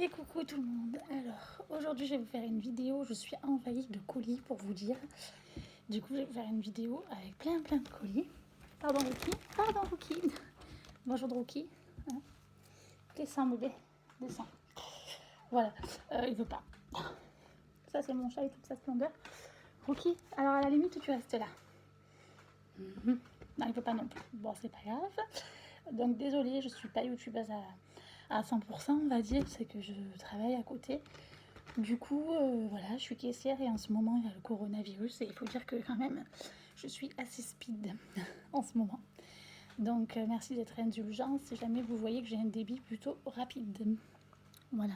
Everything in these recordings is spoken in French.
Et coucou tout le monde. Alors aujourd'hui je vais vous faire une vidéo, je suis envahie de colis pour vous dire. Du coup je vais vous faire une vidéo avec plein de colis. Pardon Rookie, pardon Rookie. Bonjour Rookie. Descends bébé, descends. Voilà, il veut pas. Ça c'est mon chat et toute sa splendeur. Rookie, alors à la limite tu restes là. Non il veut pas non plus. Bon c'est pas grave. Donc désolée, je suis pas youtubeuse à 100% on va dire, c'est que je travaille à côté. Du coup, voilà, je suis caissière et en ce moment, il y a le coronavirus et il faut dire que quand même, je suis assez speed en ce moment. Donc, merci d'être indulgent si jamais vous voyez que j'ai un débit plutôt rapide. Voilà.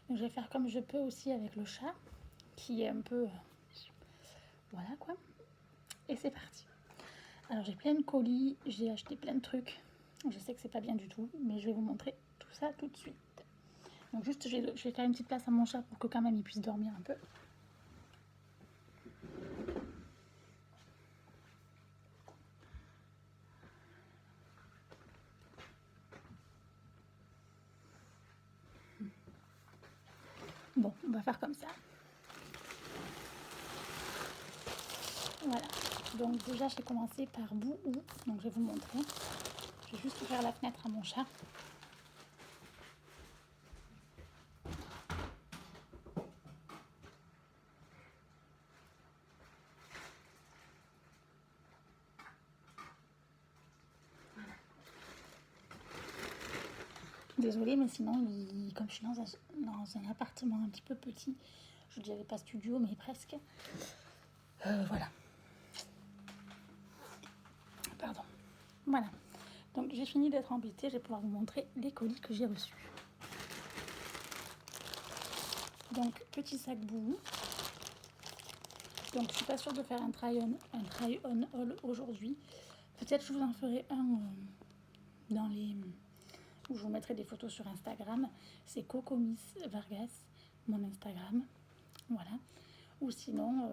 Donc, je vais faire comme je peux aussi avec le chat, qui est un peu... voilà, quoi. Et c'est parti. Alors, j'ai plein de colis, j'ai acheté plein de trucs. Je sais que c'est pas bien du tout, mais je vais vous montrer tout ça tout de suite. Donc juste, je vais faire une petite place à mon chat pour que quand même il puisse dormir un peu. Bon, on va faire comme ça. Voilà. Donc déjà, j'ai commencé par Bouhou. Donc je vais vous montrer. Je vais juste ouvrir la fenêtre à mon chat. Désolée, mais sinon, comme je suis dans un appartement un petit peu petit, je dirais pas studio, mais presque. Voilà. Pardon. Voilà. Donc j'ai fini d'être embêtée, je vais pouvoir vous montrer les colis que j'ai reçus. Donc petit sac Bouhou. Donc je suis pas sûre de faire un try-on haul aujourd'hui. Peut-être je vous en ferai un dans les... où je vous mettrai des photos sur Instagram. C'est Coco Miss Vargas, mon Instagram. Voilà. Ou sinon,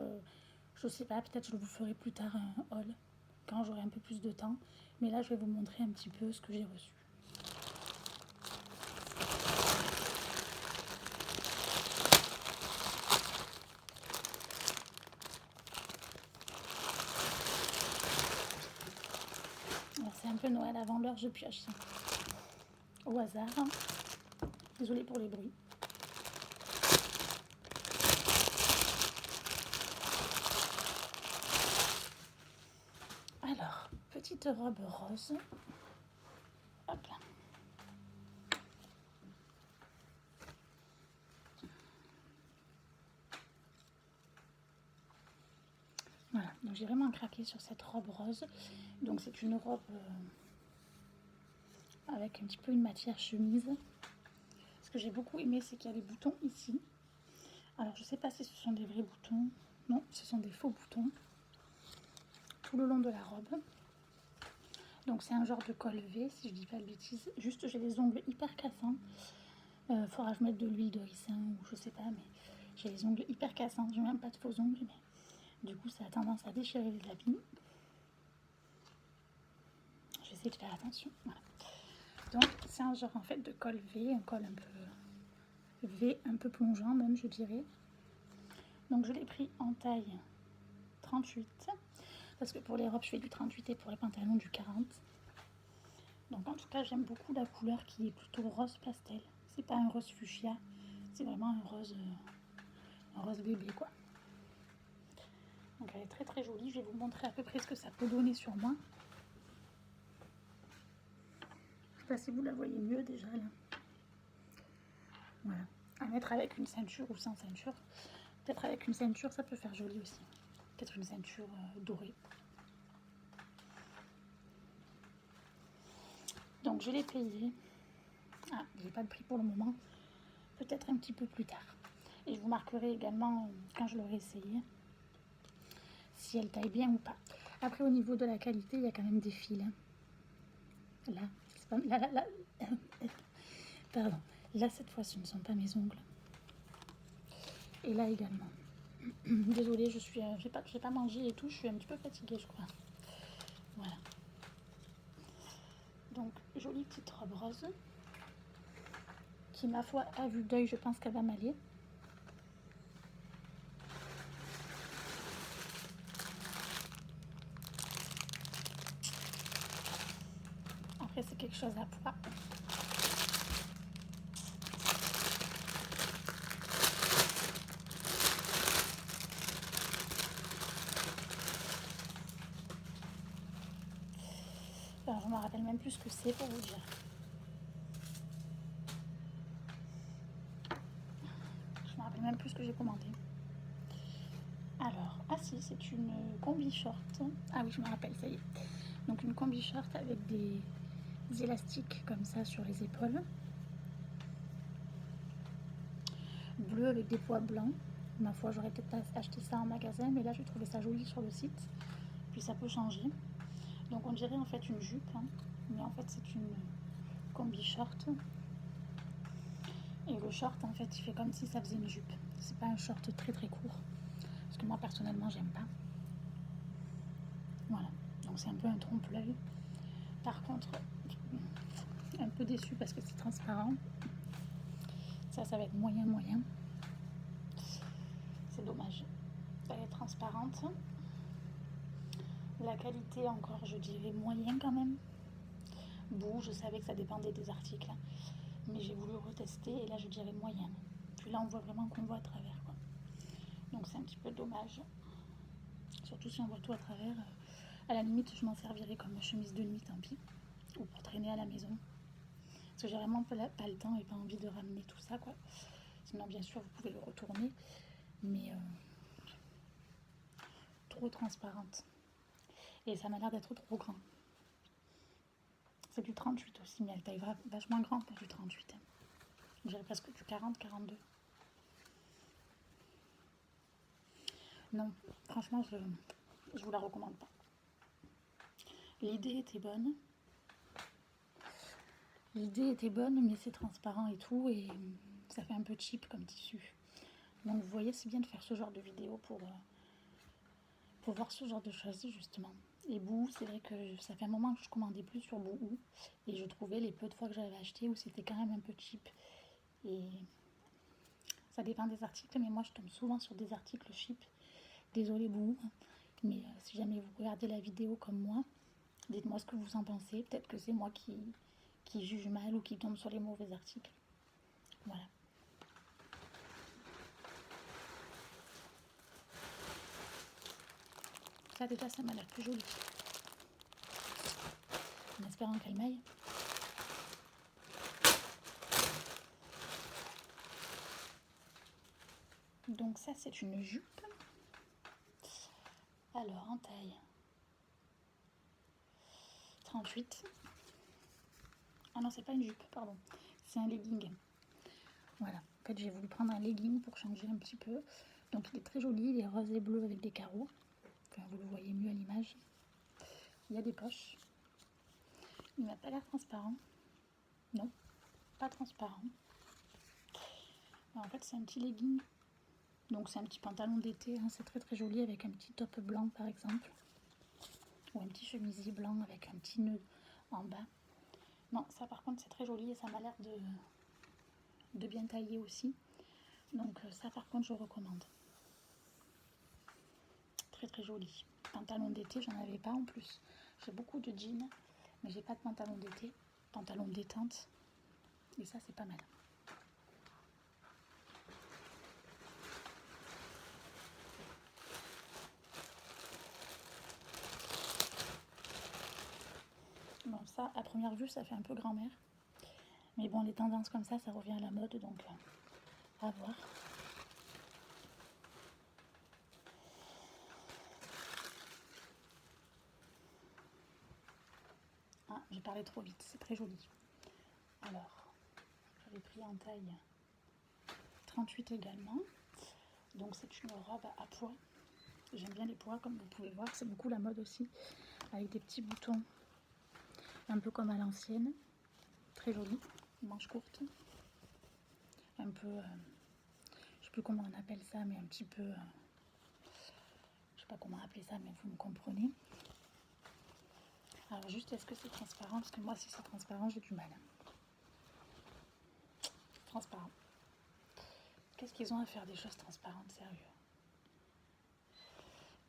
je sais pas, peut-être je vous ferai plus tard un haul quand j'aurai un peu plus de temps. Mais là, je vais vous montrer un petit peu ce que j'ai reçu. Alors, c'est un peu Noël avant l'heure, je pioche au hasard. Désolée pour les bruits. Alors, petite robe rose. Hop là. Voilà, donc j'ai vraiment craqué sur cette robe rose. Donc c'est une robe avec un petit peu une matière chemise. Ce que j'ai beaucoup aimé, c'est qu'il y a des boutons ici. Alors je sais pas si ce sont des vrais boutons. Non, ce sont des faux boutons. Tout le long de la robe. Donc c'est un genre de col V, si je dis pas de bêtises. Juste j'ai les ongles hyper cassants. Faudra que je mette de l'huile de ricin ou je sais pas, mais j'ai les ongles hyper cassants. J'ai même pas de faux ongles, mais du coup ça a tendance à déchirer les habits. J'essaie de faire attention. Voilà. Donc c'est un genre en fait de col V, un col un peu V, un peu plongeant même je dirais. Donc je l'ai pris en taille 38, parce que pour les robes je fais du 38 et pour les pantalons du 40. Donc en tout cas j'aime beaucoup la couleur qui est plutôt rose pastel. C'est pas un rose fuchsia, c'est vraiment un rose bébé quoi. Donc elle est très jolie, je vais vous montrer à peu près ce que ça peut donner sur moi. Je sais pas si vous la voyez mieux déjà là. Voilà, à mettre avec une ceinture ou sans ceinture. Peut-être avec une ceinture ça peut faire joli aussi. Peut-être une ceinture dorée. Donc je l'ai payé. Ah, j'ai pas le prix pour le moment. Peut-être un petit peu plus tard. Et je vous marquerai également quand je l'aurai essayé si elle taille bien ou pas. Après au niveau de la qualité, il y a quand même des fils. Là, c'est pas, là. Pardon. Là cette fois ce ne sont pas mes ongles. Et là également. Désolée, j'ai pas mangé et tout, je suis un petit peu fatiguée je crois. Voilà. Donc jolie petite robe rose qui, ma foi, à vue d'œil, je pense qu'elle va m'aller. Après, c'est quelque chose à poids. Alors, je me rappelle même plus ce que c'est pour vous dire. Je me rappelle même plus ce que j'ai commandé. Alors, ah si, c'est une combi short. Ah oui, je me rappelle, ça y est. Donc une combi short avec des élastiques comme ça sur les épaules. Bleu avec des pois blancs. Ma foi, j'aurais peut-être acheté ça en magasin, mais là, je trouvais ça joli sur le site. Puis ça peut changer. Donc on dirait en fait une jupe, hein, mais en fait c'est une combi short. Et le short, en fait, il fait comme si ça faisait une jupe. C'est pas un short très très court, parce que moi personnellement, j'aime pas. Voilà, donc c'est un peu un trompe-l'œil. Par contre, un peu déçu parce que c'est transparent. Ça va être moyen. C'est dommage. Elle est transparente. La qualité encore, je dirais moyen quand même. Bon, je savais que ça dépendait des articles, mais j'ai voulu retester et là je dirais moyen. Puis là on voit vraiment qu'on voit à travers, quoi. Donc c'est un petit peu dommage. Surtout si on voit tout à travers. À la limite, je m'en servirais comme chemise de nuit, tant pis. Ou pour traîner à la maison. Parce que j'ai vraiment pas le temps et pas envie de ramener tout ça, quoi. Sinon, bien sûr, vous pouvez le retourner. Mais trop transparente. Et ça m'a l'air d'être trop grand. C'est du 38 aussi, mais elle taille vachement grand pour du 38. Je dirais presque du 40-42. Non, franchement, je vous la recommande pas. L'idée était bonne. Mais c'est transparent et tout, et ça fait un peu cheap comme tissu. Donc vous voyez, c'est bien de faire ce genre de vidéo pour voir ce genre de choses, justement. Et Boo, c'est vrai que ça fait un moment que je commandais plus sur Boo, et je trouvais les peu de fois que j'avais acheté où c'était quand même un peu cheap. Et ça dépend des articles, mais moi je tombe souvent sur des articles cheap. Désolée Boo, mais si jamais vous regardez la vidéo comme moi, dites-moi ce que vous en pensez. Peut-être que c'est moi qui juge mal ou qui tombe sur les mauvais articles. Voilà. Ça déjà, ça m'a l'air plus joli. En espérant qu'elle m'aille. Donc ça, c'est une jupe. Alors, en taille 38. Ah non, c'est pas une jupe, pardon. C'est un legging. Voilà. En fait, j'ai voulu prendre un legging pour changer un petit peu. Donc, il est très joli. Il est rose et bleu avec des carreaux. Enfin, vous le voyez mieux à l'image. Il y a des poches. Il n'a pas l'air transparent. Non, pas transparent. Alors, en fait, c'est un petit legging. Donc, c'est un petit pantalon d'été. Hein. C'est très très joli avec un petit top blanc, par exemple. Ou un petit chemisier blanc avec un petit nœud en bas. Non, ça par contre, c'est très joli et ça m'a l'air de bien tailler aussi. Donc, ça par contre, je recommande. Très très joli. Pantalon d'été, j'en avais pas en plus. J'ai beaucoup de jeans, mais j'ai pas de pantalon d'été. Pantalon détente. Et ça, c'est pas mal. Bon, ça, à première vue, ça fait un peu grand-mère. Mais bon, les tendances comme ça revient à la mode, donc à voir. Ah, j'ai parlé trop vite, c'est très joli. Alors, j'avais pris en taille 38 également. Donc c'est une robe à pois. J'aime bien les pois, comme vous pouvez voir, c'est beaucoup la mode aussi. Avec des petits boutons, un peu comme à l'ancienne. Très joli, manches courtes. Un peu, je sais plus comment on appelle ça, mais un petit peu, je sais pas comment appeler ça, mais vous me comprenez. Alors juste, est-ce que c'est transparent? Parce que moi, si c'est transparent, j'ai du mal. transparent. Qu'est-ce qu'ils ont à faire des choses transparentes, sérieux?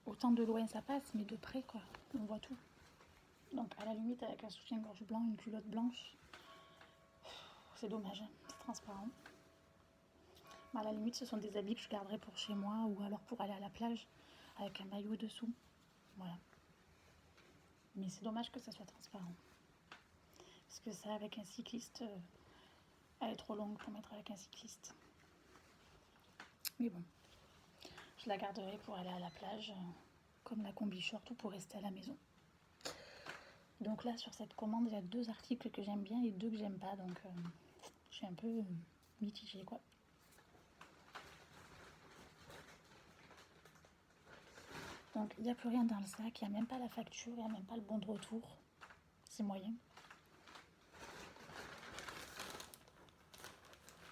Autant de loin ça passe, mais de près quoi, on voit tout. Donc à la limite avec un soutien-gorge blanc, une culotte blanche, c'est dommage, hein, c'est transparent. À la limite ce sont des habits que je garderai pour chez moi ou alors pour aller à la plage avec un maillot dessous. Voilà. Mais c'est dommage que ça soit transparent. Parce que ça avec un cycliste, elle est trop longue pour mettre avec un cycliste. Mais bon, je la garderai pour aller à la plage, comme la combi short ou pour rester à la maison. Donc là sur cette commande il y a 2 articles que j'aime bien et 2 que j'aime pas, donc je suis un peu mitigée quoi. Donc il n'y a plus rien dans le sac, il n'y a même pas la facture, il n'y a même pas le bon de retour, c'est moyen.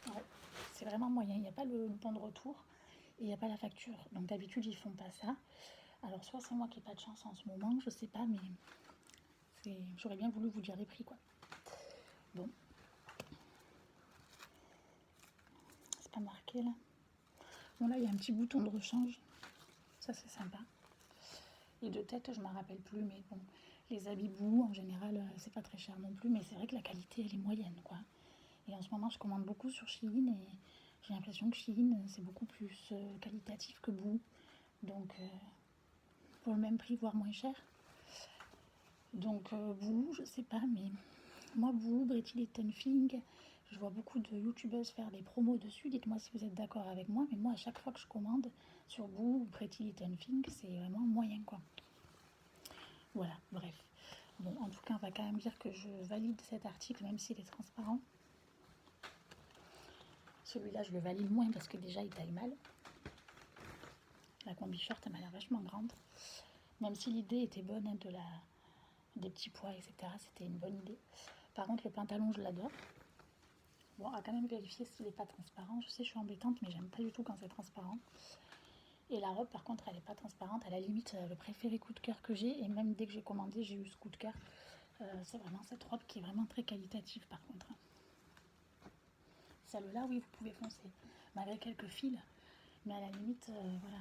Ouais, c'est vraiment moyen, il n'y a pas le bon de retour et il n'y a pas la facture. Donc d'habitude ils font pas ça. Alors soit c'est moi qui n'ai pas de chance en ce moment, je sais pas, mais j'aurais bien voulu vous dire les prix quoi. Bon, c'est pas marqué là. Bon là il y a un petit bouton de rechange, ça c'est sympa. Et de tête je m'en rappelle plus, mais bon, les habits Boo en général c'est pas très cher non plus, mais c'est vrai que la qualité elle est moyenne quoi. Et en ce moment je commande beaucoup sur Shein et j'ai l'impression que Shein c'est beaucoup plus qualitatif que Boo, donc pour le même prix voire moins cher. Donc Boo, je sais pas, mais moi Boo, Pretty Little Thing, je vois beaucoup de youtubeuses faire des promos dessus, dites-moi si vous êtes d'accord avec moi, mais moi à chaque fois que je commande sur Boo ou Pretty Little Thing, c'est vraiment moyen quoi. Voilà, bref. Bon, en tout cas, on va quand même dire que je valide cet article, même s'il est transparent. Celui-là, je le valide moins parce que déjà, il taille mal. La combi short, elle m'a l'air vachement grande. Même si l'idée était bonne, hein, des petits pois, etc. C'était une bonne idée. Par contre, le pantalon, je l'adore. Bon, on va quand même vérifier s'il n'est pas transparent. Je sais, je suis embêtante, mais j'aime pas du tout quand c'est transparent. Et la robe, par contre, elle n'est pas transparente. À la limite, le préféré coup de cœur que j'ai. Et même dès que j'ai commandé, j'ai eu ce coup de cœur. C'est vraiment cette robe qui est vraiment très qualitative, par contre. Celle-là, oui, vous pouvez foncer. Malgré quelques fils. Mais à la limite, voilà.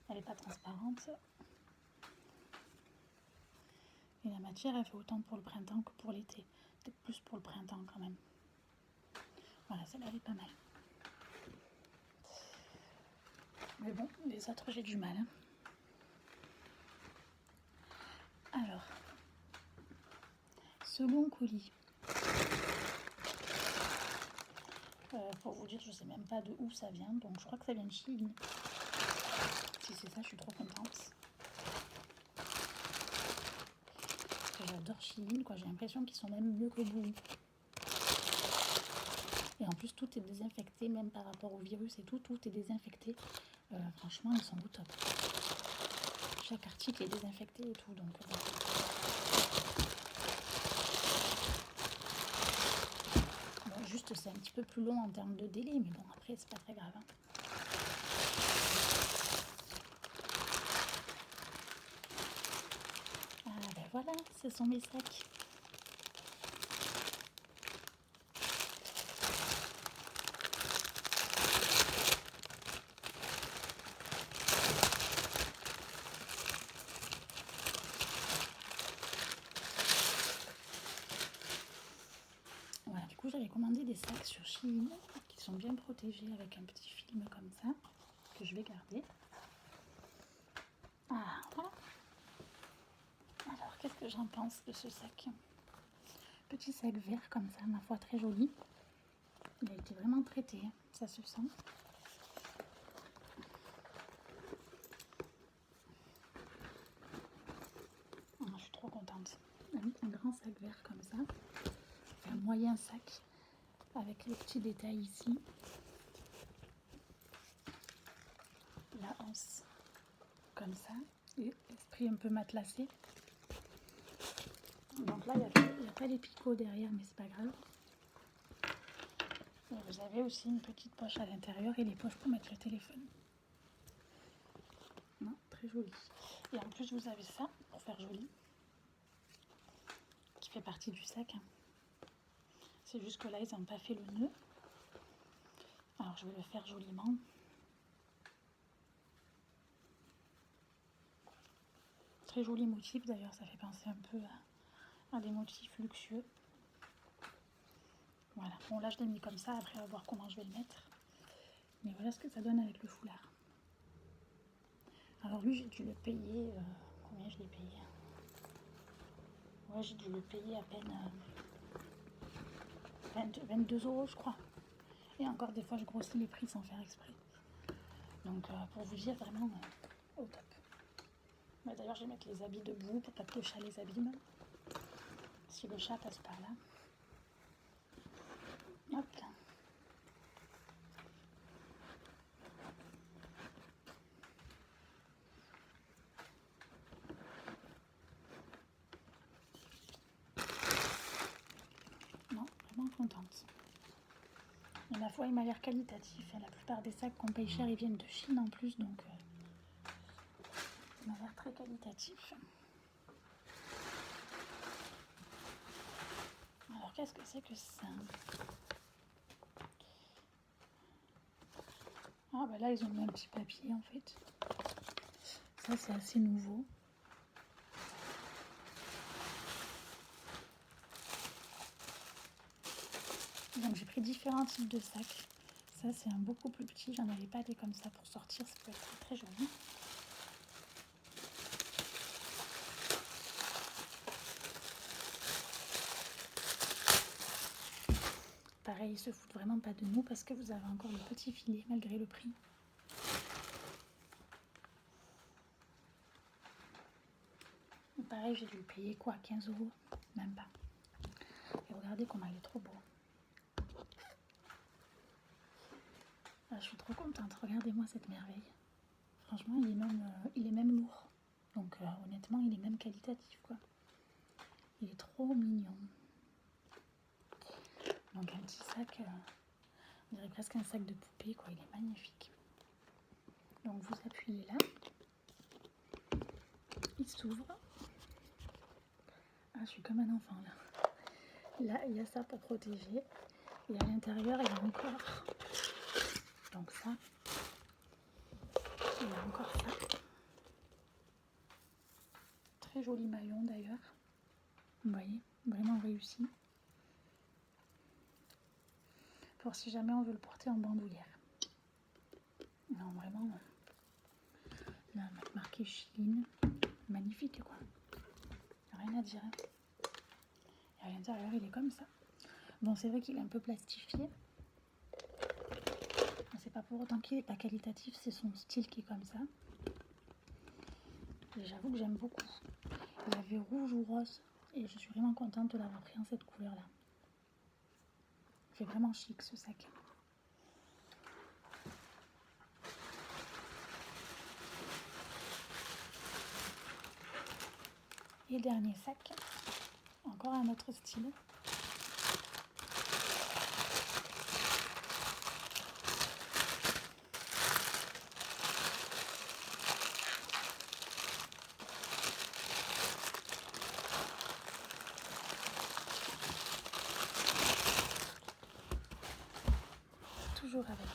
Elle n'est pas transparente. Et la matière, elle fait autant pour le printemps que pour l'été. Peut-être plus pour le printemps, quand même. Voilà, celle-là, elle est pas mal. Mais bon, les autres, j'ai du mal. Hein. Alors, second colis. Pour vous dire, je sais même pas de où ça vient. Donc, je crois que ça vient de Chine. Si c'est ça, je suis trop contente. J'adore Shein, quoi. J'ai l'impression qu'ils sont même mieux que Boo. Et en plus, tout est désinfecté, même par rapport au virus et tout est désinfecté. Franchement, ils sont au top. Chaque article est désinfecté et tout, donc bon. Bon, juste, c'est un petit peu plus long en termes de délai, mais bon, après, c'est pas très grave. Hein. Ah, ben voilà, ce sont mes sacs. Voilà, du coup, j'avais commandé des sacs sur Shein qui sont bien protégés avec un petit film comme ça, que je vais garder. Ah, voilà. Alors, qu'est-ce que j'en pense de ce sac? Petit sac vert comme ça, ma foi, très joli. Il a été vraiment traité, ça se sent. Oh, je suis trop contente. Un grand sac vert comme ça. Un moyen sac avec les petits détails ici. La anse comme ça. Et esprit un peu matelassé. Donc là, il n'y a pas les picots derrière, mais c'est pas grave. Et vous avez aussi une petite poche à l'intérieur et les poches pour mettre le téléphone. Non, très joli. Et en plus, vous avez ça pour faire joli, qui fait partie du sac. Hein. C'est juste que là, ils n'ont pas fait le nœud. Alors je vais le faire joliment. Très joli motif d'ailleurs, ça fait penser un peu à des motifs luxueux. Voilà, bon là je l'ai mis comme ça, après on va voir comment je vais le mettre. Mais voilà ce que ça donne avec le foulard. Alors lui j'ai dû le payer, combien je l'ai payé? Ouais, j'ai dû le payer à peine 22 € je crois. Et encore des fois je grossis les prix sans faire exprès. Donc pour vous dire vraiment au top. Bah, d'ailleurs je vais mettre les habits debout pour pas que le chat les abîme. Si le chat passe par là. Hop. Non, vraiment contente. Et ma foi il m'a l'air qualitatif. La plupart des sacs qu'on paye cher ils viennent de Chine en plus, donc il m'a l'air très qualitatif. Alors qu'est-ce que c'est que ça? Ah bah là ils ont mis un petit papier en fait. Ça c'est assez nouveau. Donc j'ai pris différents types de sacs. Ça c'est un beaucoup plus petit, j'en avais pas des comme ça pour sortir, ça peut être très, très joli. Pareil, ils se foutent vraiment pas de nous parce que vous avez encore le petit filet malgré le prix. Pareil, j'ai dû le payer quoi, 15 €? Même pas. Et regardez comment il est trop beau. Ah, je suis trop contente, regardez-moi cette merveille. Franchement, il est même lourd. Donc honnêtement, il est même qualitatif quoi. Il est trop mignon. Donc un petit sac, on dirait presque un sac de poupée quoi, il est magnifique. Donc vous appuyez là, il s'ouvre. Ah, je suis comme un enfant là. Là, il y a ça pour protéger. Et à l'intérieur, il y a encore. Donc ça. Il y a encore ça. Très joli maillon d'ailleurs. Vous voyez, vraiment réussi. Pour si jamais on veut le porter en bandoulière. Non, vraiment. Là, marqué Chine. Magnifique quoi. Rien à dire. Et à l'intérieur, il est comme ça. Bon, c'est vrai qu'il est un peu plastifié. C'est pas pour autant qu'il n'est pas qualitatif, c'est son style qui est comme ça. Et j'avoue que j'aime beaucoup. Il y avait rouge ou rose. Et je suis vraiment contente de l'avoir pris en cette couleur-là. C'est vraiment chic ce sac. Et dernier sac, encore un autre style. Toujours avec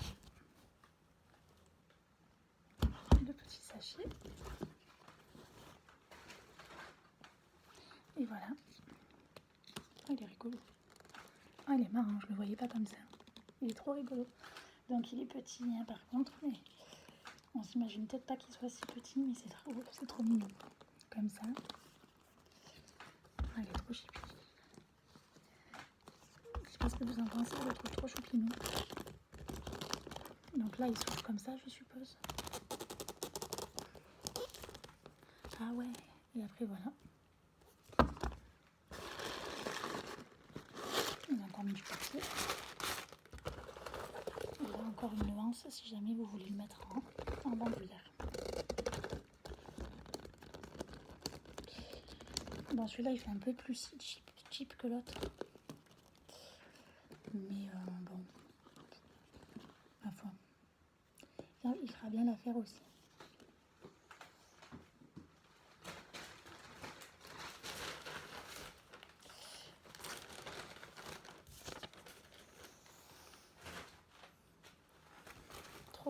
le petit sachet. Et voilà. Oh, il est rigolo. Oh, il est marrant, je le voyais pas comme ça. Il est trop rigolo. Donc il est petit hein, par contre, mais on s'imagine peut-être pas qu'il soit si petit, mais c'est trop mignon. Comme ça. Ah, il est trop chipi. Je sais pas ce que vous en pensez, je le trouve trop choupinou. Donc là, il s'ouvre comme ça, je suppose. Ah ouais, et après voilà. Il a encore mis du papier. Et là, encore une nuance si jamais vous voulez le mettre en bandoulière. Bon, celui-là, il fait un peu plus cheap que l'autre. Mais bon, ma foi. Là, il fera bien l'affaire aussi.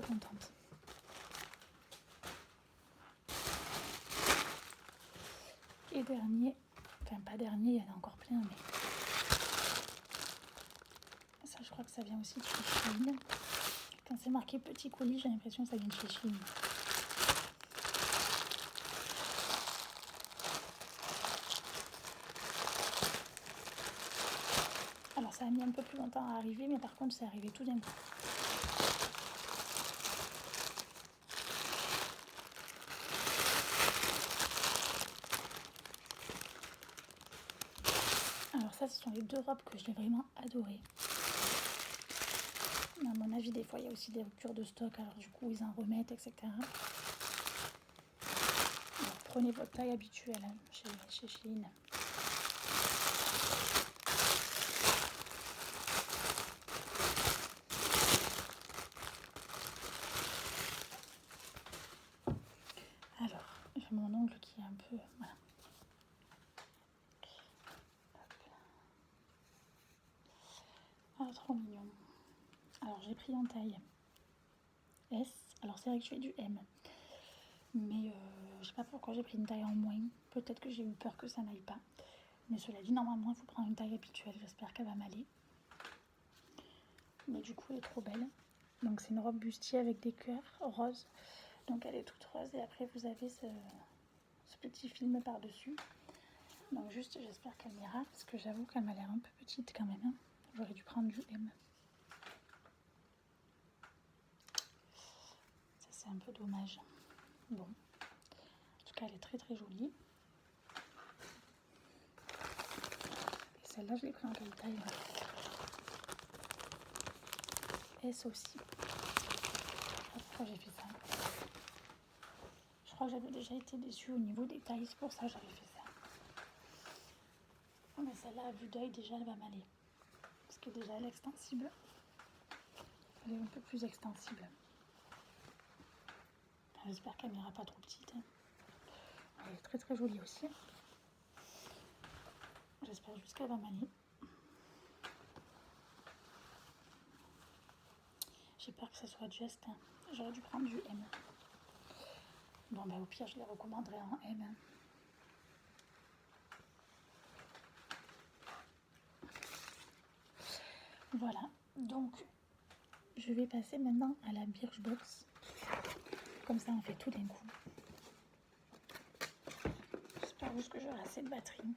trop contente. Et dernier, enfin pas dernier, il y en a encore plein, mais ça je crois que ça vient aussi de chez Shein. Quand c'est marqué petit colis, j'ai l'impression que ça vient de chez Shein. Alors ça a mis un peu plus longtemps à arriver, mais par contre c'est arrivé tout d'un coup. Alors ça, ce sont les deux robes que j'ai vraiment adorées. À mon avis, des fois, il y a aussi des ruptures de stock, alors du coup, ils en remettent, etc. Alors, prenez votre taille habituelle hein, chez Shein. Alors, j'ai mon ongle qui est un peu... Voilà. Ah, trop mignon. Alors, j'ai pris en taille S. Alors, c'est vrai que je fais du M. Mais je sais pas pourquoi j'ai pris une taille en moins. Peut-être que j'ai eu peur que ça n'aille pas. Mais cela dit, normalement, il faut prendre une taille habituelle. J'espère qu'elle va m'aller. Mais du coup, elle est trop belle. Donc, c'est une robe bustier avec des cœurs roses. Donc, elle est toute rose. Et après, vous avez ce petit film par-dessus. Donc, juste, j'espère qu'elle m'ira. Parce que j'avoue qu'elle m'a l'air un peu petite quand même. Hein. J'aurais dû prendre du M. Ça, c'est un peu dommage. Bon. En tout cas, elle est très très jolie. Et celle-là, je l'ai pris en quelle taille? S aussi. Pourquoi j'ai fait ça? Je crois que j'avais déjà été déçue au niveau des tailles. C'est pour ça que j'avais fait ça. Oh, mais celle-là, à vue d'œil, déjà, elle va m'aller. Parce que déjà, elle est extensible. Elle est un peu plus extensible. J'espère qu'elle n'ira pas trop petite. Elle est très très jolie aussi. J'espère juste qu'elle va m'aller. J'ai peur que ça soit juste. J'aurais dû prendre du M. Bon, bah au pire, je les recommanderais en M. Voilà. Donc, je vais passer maintenant à la Birchbox. Comme ça, on fait tout d'un coup. J'espère juste que j'aurai assez de batterie.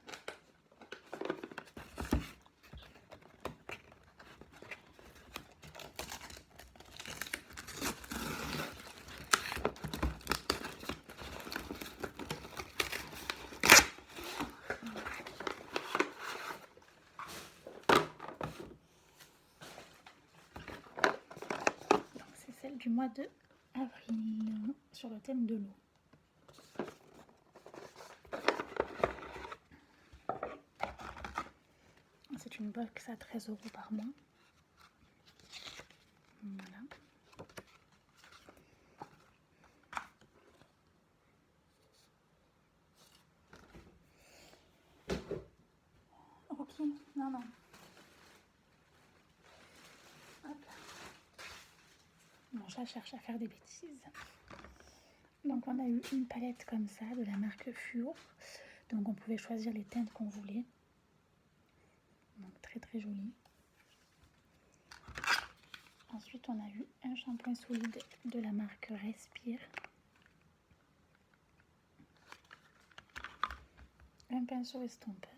C'est celle du mois de avril, sur le thème de l'eau. C'est une box à 13 € par mois. Voilà. Ok, non. Hop. Bon, je cherche à faire des bêtises. Donc on a eu une palette comme ça de la marque Fur. Donc on pouvait choisir les teintes qu'on voulait. Donc très très joli. Ensuite on a eu un shampoing solide de la marque Respire. Un pinceau estompeur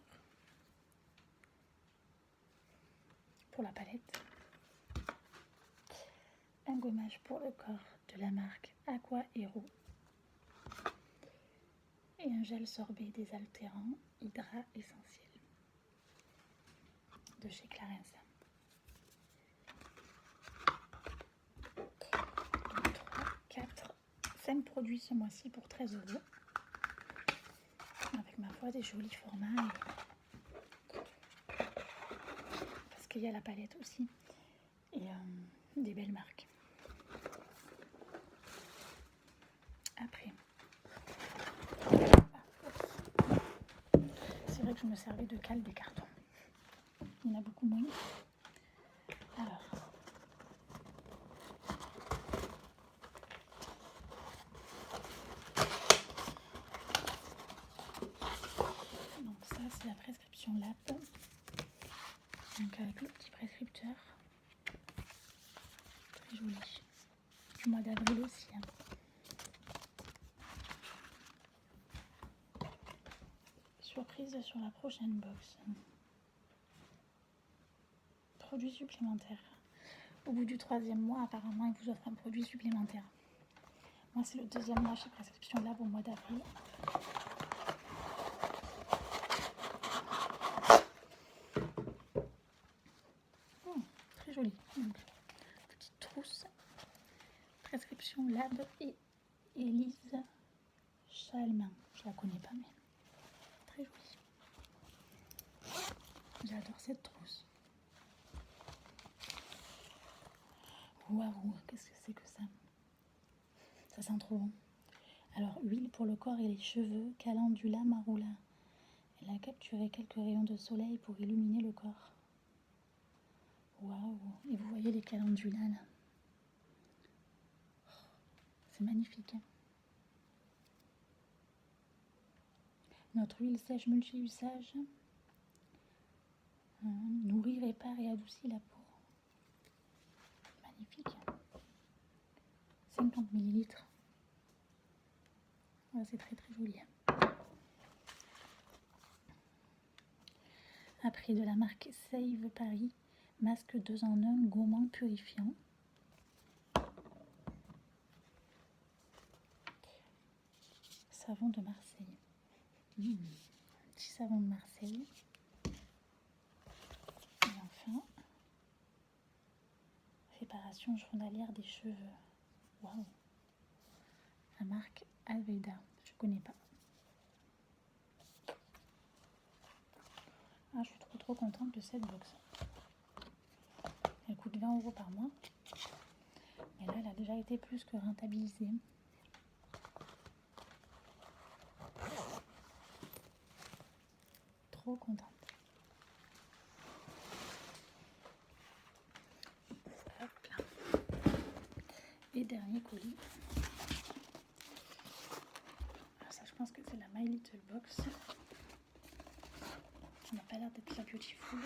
pour la palette. Un gommage pour le corps de la marque Aqua Hero. Et un gel sorbet désaltérant Hydra Essentiel de chez Clarins. 5 produits ce mois-ci pour 13 €. Avec ma foi des jolis formats. Parce qu'il y a la palette aussi. Et des belles marques. Après. C'est vrai que je me servais de cale des cartons. Il y en a beaucoup moins. Alors. Donc avec le petit prescripteur. Très joli. Du mois d'avril aussi. Hein. Surprise sur la prochaine box. Produit supplémentaire. Au bout du 3e mois, apparemment, ils vous offrent un produit supplémentaire. Moi, c'est le 2e mois chez Prescription Lab au mois d'avril. Très joli. Donc, petite trousse. Prescription Lab et Élise Chalmin. Je la connais pas, mais très jolie. J'adore cette trousse. Waouh, qu'est-ce que c'est que ça? Ça sent trop bon. Alors, huile pour le corps et les cheveux, calendula marula. Elle a capturé quelques rayons de soleil pour illuminer le corps. Waouh! Et vous voyez les calendulas là? C'est magnifique. Hein, notre huile sèche multi-usage nourrit, répare et adoucit la peau. Magnifique. 50 ml. Ouais, c'est très très joli. Après, de la marque Save Paris, masque 2 en 1 gommant purifiant. Savon de Marseille. Petit savon de Marseille. Et enfin, réparation journalière des cheveux. Waouh! La marque Alveda. Je connais pas. Ah, je suis trop contente de cette box. Elle coûte 20 € par mois. Mais là, elle a déjà été plus que rentabilisée. Trop contente. Hop là. Et dernier colis. Alors ça, je pense que c'est la My Little Box. Ça n'a pas l'air d'être la Beautiful.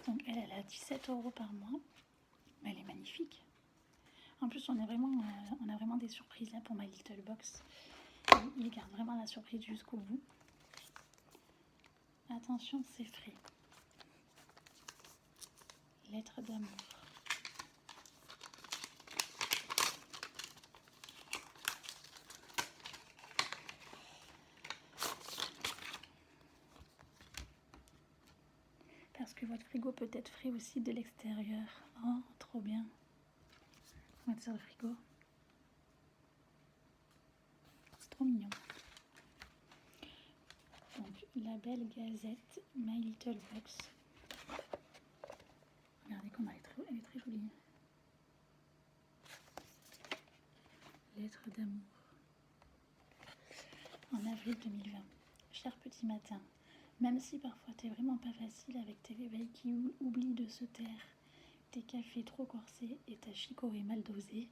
Donc elle a 17 € par mois. Mais elle est magnifique. En plus, on a vraiment des surprises là pour My Little Box. Ils gardent vraiment la surprise jusqu'au bout. Attention, c'est frais. Lettre d'amour. Parce que votre frigo peut être frais aussi de l'extérieur. Oh, trop bien. On va mettre sur le frigo. C'est trop mignon. Donc, la belle gazette My Little Box. Regardez comment elle est très jolie. Lettre d'amour. En avril 2020. Cher petit matin, même si parfois t'es vraiment pas facile avec tes réveils qui oublient de se taire, tes cafés trop corsés et ta chicorée mal dosée,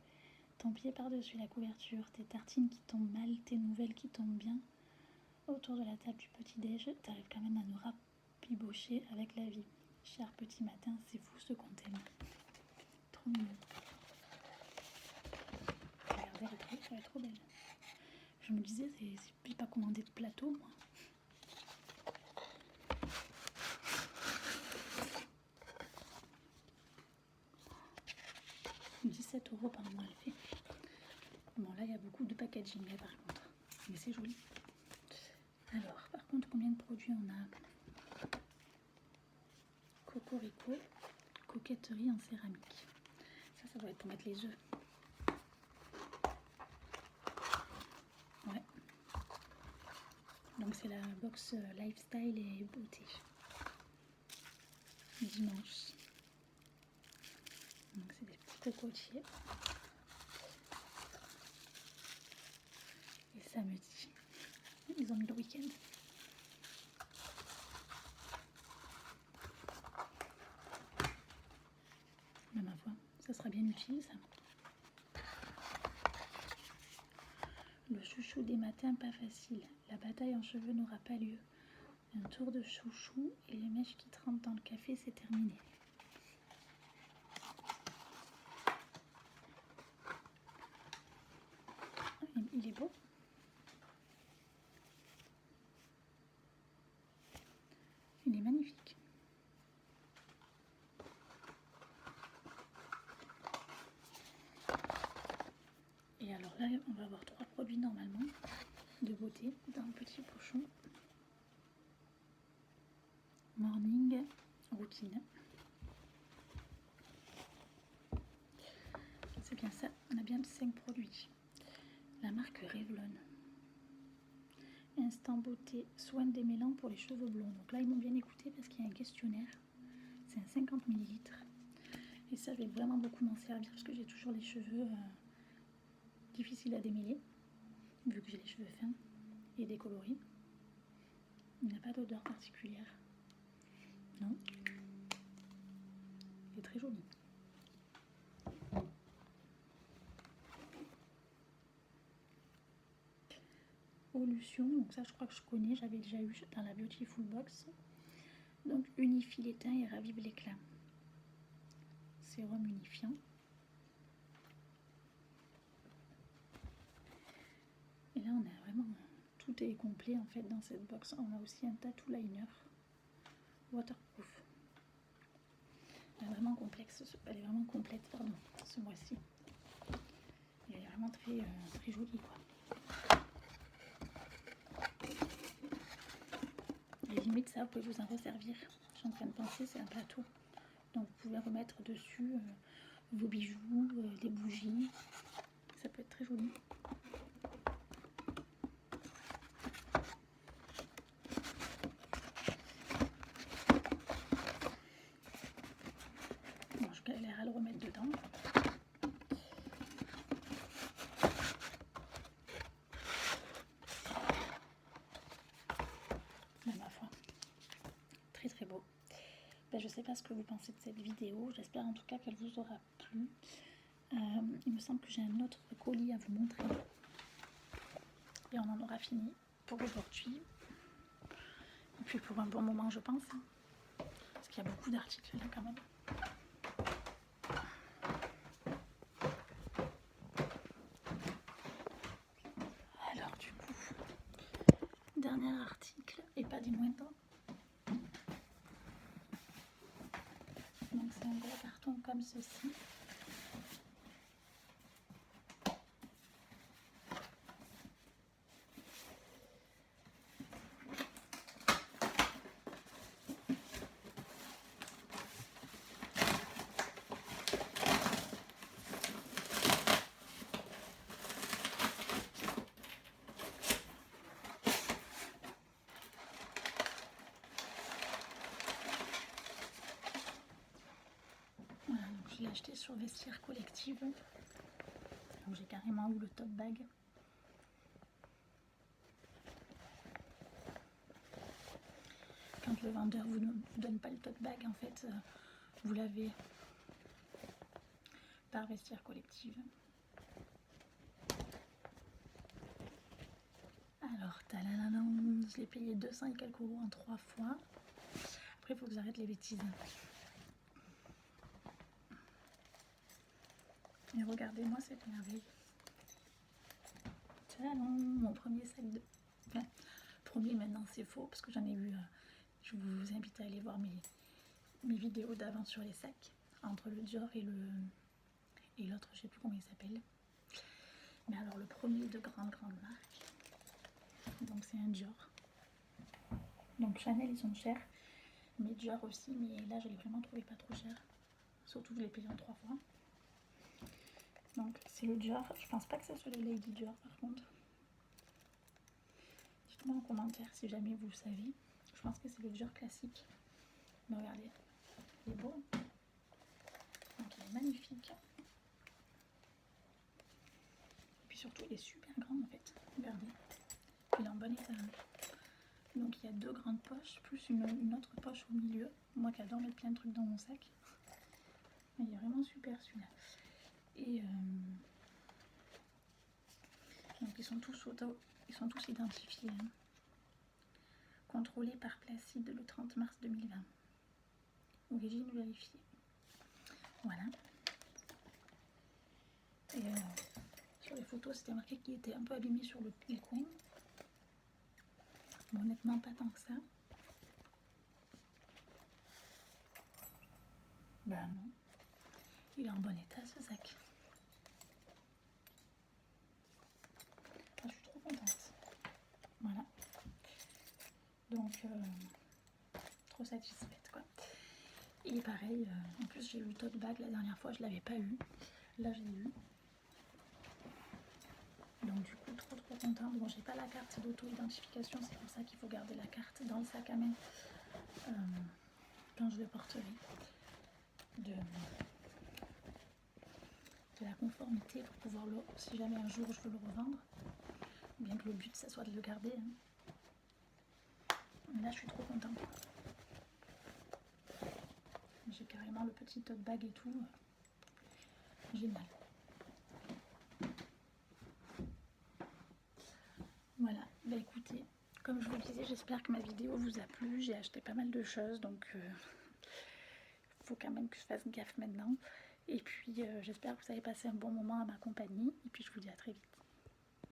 ton pied par-dessus la couverture, tes tartines qui tombent mal, tes nouvelles qui tombent bien, autour de la table du petit-déj, t'arrives quand même à nous rabibocher avec la vie. Cher petit matin, c'est fou ce qu'on t'aime. Trop mignon. Regardez, elle est trop belle. Je me disais, c'est pas commandé de plateau, moi. « 17 € par mois, elle fait. » Bon, là, il y a beaucoup de packaging, là, par contre. Mais c'est joli. Alors, par contre, combien de produits on a? Cocorico, coquetterie en céramique. Ça doit être pour mettre les œufs. Ouais. Donc c'est la box lifestyle et beauté. Dimanche. Donc c'est des petits cocotiers. Et samedi, ils ont mis le week-end. Mais ma foi, ça sera bien utile ça. Le chouchou des matins pas facile. La bataille en cheveux n'aura pas lieu. Un tour de chouchou et les mèches qui trempent dans le café, c'est terminé. Il est beau. Il est magnifique. Et alors là, on va avoir 3 produits normalement de beauté dans le petit pochon. Morning routine. C'est bien ça, on a bien 5 produits. La marque Revlon. Instant beauté, soin démêlant pour les cheveux blonds. Donc là, ils m'ont bien écouté parce qu'il y a un questionnaire. C'est un 50 ml. Et ça, je vais vraiment beaucoup m'en servir parce que j'ai toujours les cheveux difficiles à démêler, vu que j'ai les cheveux fins et décoloris. Il n'a pas d'odeur particulière. Non. Il est très joli. Olution, donc ça je crois que je connais, j'avais déjà eu dans la Beautiful Box. Donc unifie les teints et ravive l'éclat. Sérum unifiant. Et là on a vraiment, tout est complet en fait dans cette box. On a aussi un tattoo liner waterproof. Elle est vraiment complexe, elle est vraiment complète pardon, ce mois-ci. Et elle est vraiment très, très jolie quoi. Et limite ça, vous pouvez vous en resservir. Je suis en train de penser, c'est un plateau. Donc vous pouvez remettre dessus vos bijoux, des bougies. Ça peut être très joli. Bon, je galère à le remettre dedans. Mais ma foi, très très beau. Ben, je ne sais pas ce que vous pensez de cette vidéo. J'espère en tout cas qu'elle vous aura plu. Il me semble que j'ai un autre colis à vous montrer. Et on en aura fini pour aujourd'hui. Et puis pour un bon moment, je pense. Parce qu'il y a beaucoup d'articles là quand même. Alors du coup, dernier article, et pas des moindres. Donc c'est un gros carton comme ceci. Voilà, donc je l'ai acheté sur Vestiaire Collective. Donc j'ai carrément eu le tote bag. Quand le vendeur vous donne pas le tote bag, en fait, vous l'avez par Vestiaire Collective. Alors, je l'ai payé 200 et quelques euros en 3 fois. Après, il faut que j'arrête les bêtises. Et regardez-moi cette merveille. Tadam, mon premier sac de... Enfin, premier maintenant c'est faux parce que j'en ai eu... je vous invite à aller voir mes vidéos d'avant sur les sacs. Entre le Dior et l'autre, je sais plus comment il s'appelle. Mais alors le premier de grande marque. Donc c'est un Dior. Donc Chanel ils sont chers. Mais Dior aussi, mais là je l'ai vraiment trouvé pas trop cher. Surtout que je l'ai payé en 3 fois. Donc c'est le Dior. Je pense pas que ça soit le Lady Dior par contre. dites-moi en commentaire si jamais vous le savez. Je pense que c'est le Dior classique. Mais regardez, il est beau. Donc il est magnifique. Et puis surtout il est super grand en fait. Regardez. Il est en bon état. Donc il y a deux grandes poches, plus une autre poche au milieu. Moi qui adore mettre plein de trucs dans mon sac. Il est vraiment super celui-là. Et donc ils sont tous identifiés. Hein. Contrôlés par Placide le 30 mars 2020. Origine vérifiée. Voilà. Et sur les photos, c'était marqué qu'il était un peu abîmé sur les coins. Bon, honnêtement, pas tant que ça. Ben non. Il est en bon état ce sac. Ah, je suis trop contente. Voilà. Donc, trop satisfaite quoi. Et pareil, en plus j'ai eu le tote bag la dernière fois, je l'avais pas eu. Là j'ai eu. Donc du coup trop contente. Bon, j'ai pas la carte d'auto-identification, c'est pour ça qu'il faut garder la carte dans le sac à main quand je le porterai. De la conformité pour pouvoir le, si jamais un jour je veux le revendre, bien que le but ça soit de le garder. Hein. Mais là je suis trop contente. J'ai carrément le petit tote bag et tout. Génial. Voilà, bah écoutez, comme je vous le disais, j'espère que ma vidéo vous a plu. J'ai acheté pas mal de choses, donc faut quand même que je fasse gaffe maintenant. Et puis j'espère que vous avez passé un bon moment à ma compagnie. Et puis je vous dis à très vite.